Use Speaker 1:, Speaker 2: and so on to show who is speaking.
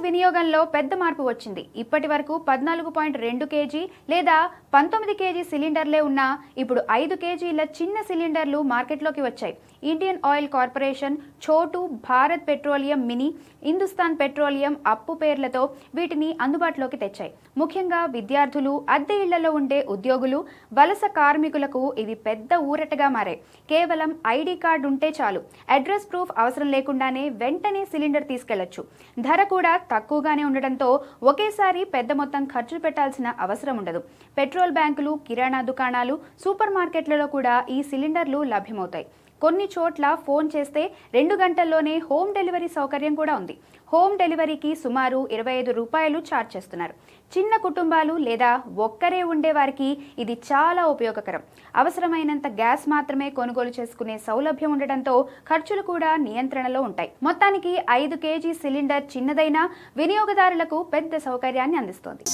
Speaker 1: వినియోగంలో పెద్ద మార్పు వచ్చింది. ఇప్పటి వరకు 14.2 కేజీ లేదా 19 కేజీ సిలిండర్లే ఉన్నా ఇప్పుడు 5 కేజీల చిన్న సిలిండర్లు మార్కెట్లోకి వచ్చాయి. Indian oil corporation, Chhotu, Bharat petroleum mini, Hindustan petroleum Appu పేర్లతో వీటిని అందుబాటులోకి తెచ్చాయి. ముఖ్యంగా విద్యార్థులు, అద్దె ఇళ్లలో ఉండే ఉద్యోగులు, వలస కార్మికులకు ఇవి పెద్ద ఊరటగా మారాయి. కేవలం ఐడి కార్డు ఉంటే చాలు, అడ్రస్ ప్రూఫ్ అవసరం లేకుండానే వెంటనే సిలిండర్ తీసుకెళ్లొచ్చు. ధర కూడా తక్కువగానే ఉండడంతో ఒకేసారి పెద్ద మొత్తం ఖర్చు పెట్టాల్సిన అవసరం ఉండదు. పెట్రోల్ బ్యాంకులు, కిరాణా దుకాణాలు, సూపర్ మార్కెట్లలో కూడా ఈ సిలిండర్లు లభ్యమవుతాయి. కొన్ని చోట్ల ఫోన్ చేస్తే 2 గంటల్లోనే హోమ్ డెలివరీ సౌకర్యం కూడా ఉంది. హోమ్ డెలివరీకి సుమారు 25 రూపాయలు ఛార్జ్ చేస్తున్నారు. చిన్న కుటుంబాలు లేదా ఒక్కరే ఉండే వారికి ఇది చాలా ఉపయోగకరం. అవసరమైనంత గ్యాస్ మాత్రమే కొనుగోలు చేసుకునే సౌలభ్యం ఉండడంతో ఖర్చులు కూడా నియంత్రణలో ఉంటాయి. మొత్తానికి 5 కేజీ సిలిండర్ చిన్నదైనా వినియోగదారులకు పెద్ద సౌకర్యాన్ని అందిస్తోంది.